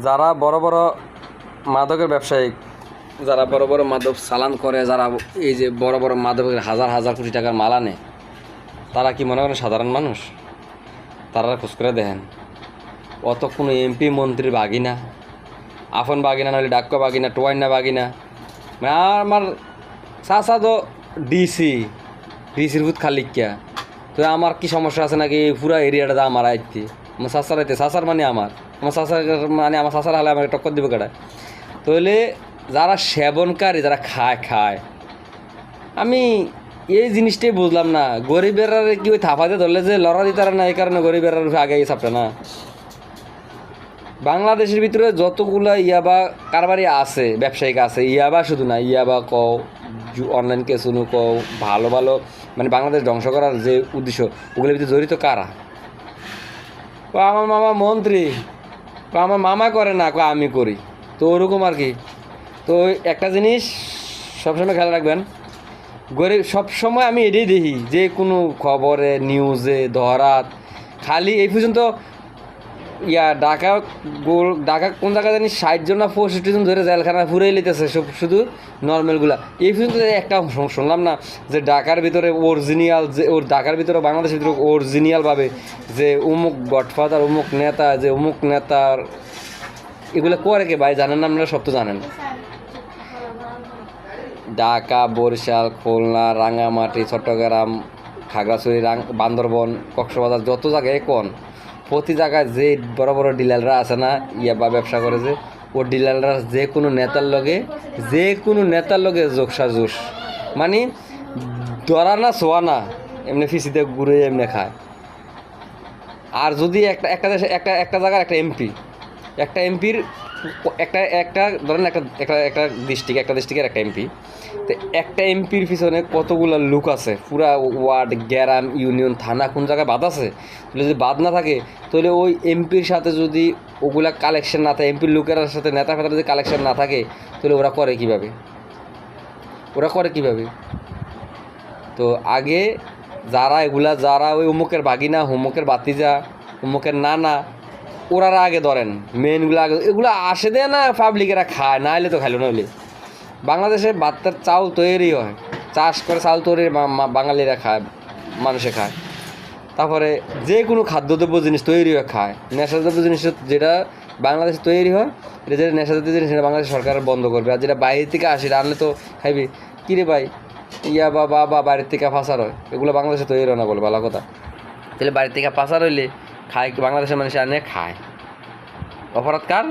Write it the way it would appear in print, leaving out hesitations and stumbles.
যারা বড় বড় মাদকের ব্যবসায়ী, যারা বড় বড় মাদক চালান করে, যারা এই যে বড় বড় মাদকের হাজার হাজার কোটি টাকার মাল আনে, তারা কি মনে করেন সাধারণ মানুষ? তারা খোঁজ করে দেখেন, অত কোনো এমপি মন্ত্রীর বাগিনা, আফন বাগিনা, নাহলে ডাক্কা বাগিনা, টোয়াইনা বাগিনা, মানে আমার চাচা তো ডিসির ভূত খালিকিয়া। তো আমার কি সমস্যা আছে নাকি পুরা এরিয়াটা আমার আইতি? আমার চাচার আইতে, চাচার মানে আমার চাচার মানে আমার চাচার হলে আমাকে টক্কর দিব কেটা? তাহলে যারা সেবনকারী, যারা খায় আমি এই জিনিসটাই বুঝলাম না। গরিবেরা কি ওই থাপাতে ধরলে যে লড়া দিতারা না, এই কারণে গরিবেরা আগে চাপটা না। বাংলাদেশের ভিতরে যতগুলা ইয়াবা কারবারি আছে, ব্যবসায়িক আছে, ইয়াবা শুধু না, ইয়াবা কও, অনলাইন কেসুনো কও, ভালো ভালো মানে বাংলাদেশ ধ্বংস করার যে উদ্দেশ্য, ওগুলোর ভিতরে জড়িত কারা? আমার মামা মন্ত্রী, আমার মামা করে না, আমি করি। তো ওরকম আর কি। তো একটা জিনিস সবসময় খেয়াল রাখবেন, গরিব সবসময় আমি এটাই দেখি যে কোনো খবরে, নিউজে ধরাত খালি এই পর্যন্ত ঢাকা কোন জায়গায় জানি 60 জন না 65 জন ধরে জেলখানা ফুরাই লিতেছে, সব শুধু নর্মালগুলা। এই পর্যন্ত একটা শুনলাম না যে ঢাকার ভিতরে অরিজিনাল, যে ওর ঢাকার ভিতরে বাংলাদেশের ভিতরে অরিজিনালভাবে যে অমুক গডফাদার, অমুক নেতা, যে অমুক নেতার এগুলো করে কে ভাই? জানেন না আপনারা? সব তো জানেন। ঢাকা, বরিশাল, খুলনা, রাঙামাটি, চট্টগ্রাম, খাগড়াছড়ি, বান্দরবন, কক্সবাজার, যত জায়গায় প্রতি জায়গায় যে বড় বড় ডিলাররা আছে না, বা ব্যবসা করে, যে ও ডিলাররা যে কোনো নেতার লগে জোস, মানে ধরা না ছোয়া না, এমনি ফিসিতে ঘুরে এমনি খায়। আর যদি একটা দেশে একটা জায়গার একটা এমপির একটা ধরেন একটা ডিস্ট্রিক্টের একটা এমপি, তো একটা এমপির পিছনে কতগুলো লোক আছে, পুরা ওয়ার্ড, গ্রাম, ইউনিয়ন, থানা, কোন জায়গায় বাদ আছে। তাহলে যদি বাদ না থাকে, তাহলে ওই এমপির সাথে যদি ওগুলা কালেকশন না থাকে, এমপির লোকের সাথে নেতা ফেতার যদি কালেকশন না থাকে, তাহলে ওরা করে কীভাবে? তো আগে যারা ওই অমুকের ভাগিনা, অমুকের বাতিজা, অমুকের নানা, ওরা আগে ধরেন, মেনগুলো আগে, এগুলো আসে দেয় না, পাবলিকেরা খায়, না এলে তো খাইলো না হলে। বাংলাদেশে বাত্তার চাউল তৈরি হয়, চাষ করে চাউল তৈরি বাঙালিরা খায়, মানুষে খায়। তারপরে যে কোনো খাদ্যদ্রব্য জিনিস তৈরি হয় খায়। নেশাদ্রব্য জিনিস যেটা বাংলাদেশে তৈরি হয়, এটা যেটা নেশাজাতীয় জিনিস, সেটা বাংলাদেশ সরকার বন্ধ করবে। আর যেটা বাইরে থেকে আসে, আনলে তো খাইবি। কিরে ভাই, বা বাইরের থেকে পাচার হয়, এগুলো বাংলাদেশে তৈরি হয় না বলে ভালো কথা। তাহলে বাইরের থেকে পাচার হইলে খায়, বাংলাদেশের মানুষ আনে খায়, অপরাধ কার?